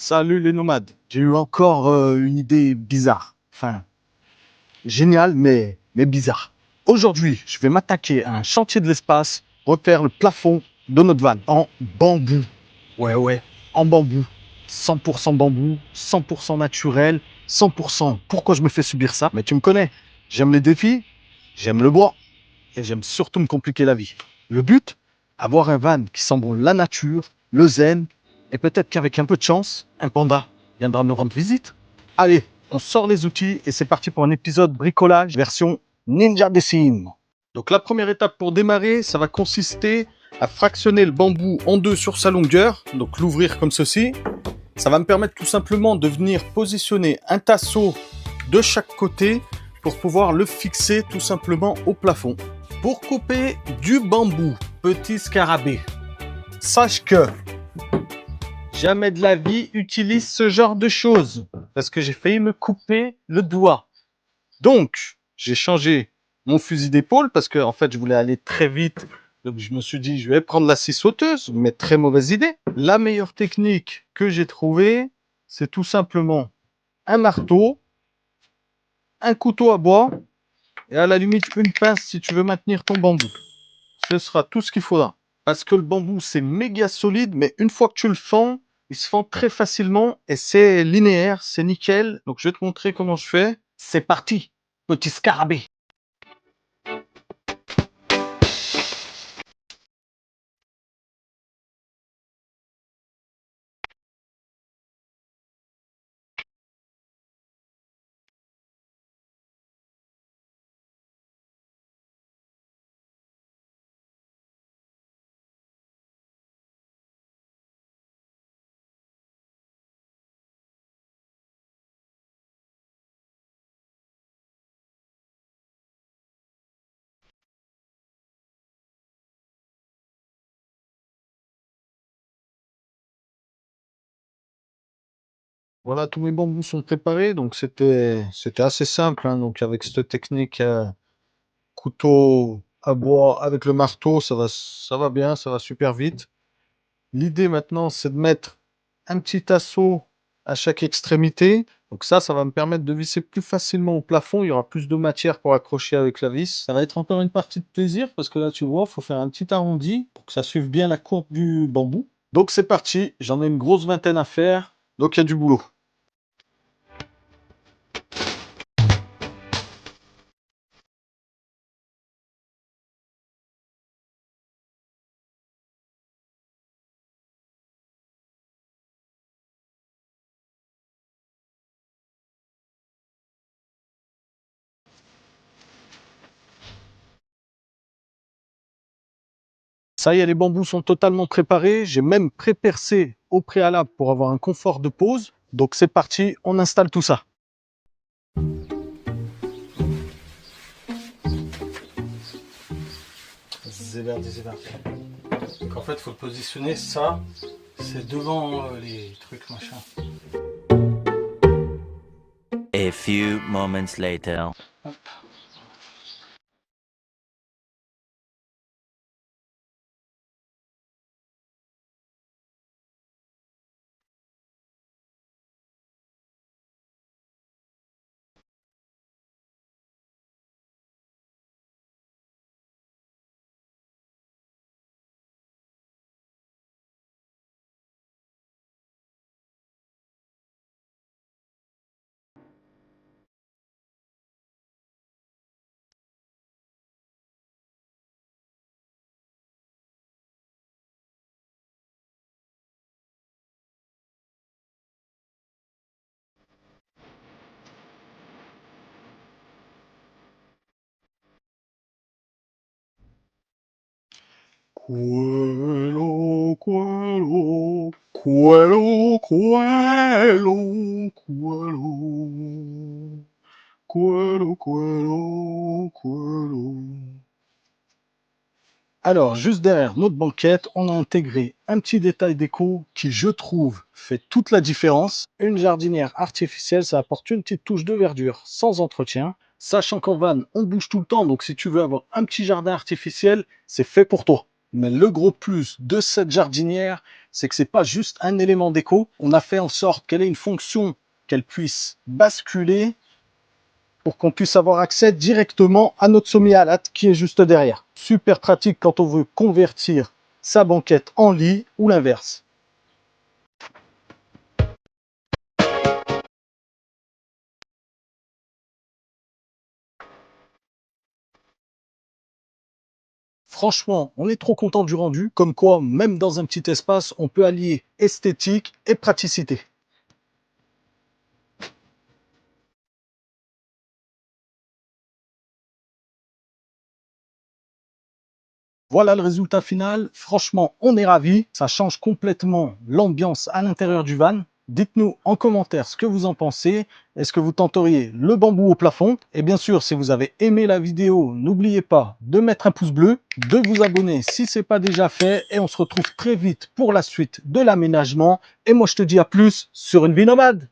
Salut les nomades. J'ai eu encore une idée bizarre. Enfin, géniale, mais bizarre. Aujourd'hui, je vais m'attaquer à un chantier de l'espace, refaire le plafond de notre van en bambou. Ouais, en bambou. 100% bambou, 100% naturel, 100%. Pourquoi je me fais subir ça? Mais tu me connais. J'aime les défis, j'aime le bois et j'aime surtout me compliquer la vie. Le but, avoir un van qui sent bon la nature, le zen, et peut-être qu'avec un peu de chance, un panda viendra me rendre visite. Allez, on sort les outils et c'est parti pour un épisode bricolage version Ninja Dessine. Donc la première étape pour démarrer, ça va consister à fractionner le bambou en deux sur sa longueur, donc l'ouvrir comme ceci. Ça va me permettre tout simplement de venir positionner un tasseau de chaque côté pour pouvoir le fixer tout simplement au plafond. Pour couper du bambou, petit scarabée, sache que jamais de la vie utilise ce genre de choses parce que j'ai failli me couper le doigt. Donc, j'ai changé mon fusil d'épaule parce que en fait, je voulais aller très vite. Donc, je me suis dit, je vais prendre la scie sauteuse, mais très mauvaise idée. La meilleure technique que j'ai trouvée, c'est tout simplement un marteau, un couteau à bois et à la limite une pince si tu veux maintenir ton bambou. Ce sera tout ce qu'il faudra. Parce que le bambou, c'est méga solide, mais une fois que tu le fends, il se fend très facilement et c'est linéaire, c'est nickel. Donc, je vais te montrer comment je fais. C'est parti, petit scarabée. Voilà, tous mes bambous sont préparés, donc c'était assez simple, hein. Donc avec cette technique couteau à bois avec le marteau, ça va bien, ça va super vite. L'idée maintenant, c'est de mettre un petit tasseau à chaque extrémité. Donc ça va me permettre de visser plus facilement au plafond. Il y aura plus de matière pour accrocher avec la vis. Ça va être encore une partie de plaisir parce que là, tu vois, il faut faire un petit arrondi pour que ça suive bien la courbe du bambou. Donc c'est parti, j'en ai une grosse vingtaine à faire. Donc il y a du boulot. Ça y est, les bambous sont totalement préparés. J'ai même pré-percé au préalable pour avoir un confort de pose. Donc c'est parti, on installe tout ça. Zéberdi. Donc en fait, il faut le positionner, ça, c'est devant les trucs machin. A few moments later. Hop. Cuelo, cuelo, cuelo, cuelo, cuelo, cuelo. Alors, juste derrière notre banquette, on a intégré un petit détail déco qui, je trouve, fait toute la différence. Une jardinière artificielle, ça apporte une petite touche de verdure sans entretien. Sachant qu'en van, on bouge tout le temps, donc si tu veux avoir un petit jardin artificiel, c'est fait pour toi. Mais le gros plus de cette jardinière, c'est que c'est pas juste un élément déco. On a fait en sorte qu'elle ait une fonction, qu'elle puisse basculer pour qu'on puisse avoir accès directement à notre semi-halat qui est juste derrière. Super pratique quand on veut convertir sa banquette en lit ou l'inverse. Franchement, on est trop content du rendu, comme quoi, même dans un petit espace, on peut allier esthétique et praticité. Voilà le résultat final. Franchement, on est ravis. Ça change complètement l'ambiance à l'intérieur du van. Dites-nous en commentaire ce que vous en pensez. Est-ce que vous tenteriez le bambou au plafond? Et bien sûr, si vous avez aimé la vidéo, n'oubliez pas de mettre un pouce bleu, de vous abonner si ce n'est pas déjà fait. Et on se retrouve très vite pour la suite de l'aménagement. Et moi, je te dis à plus sur une vie nomade.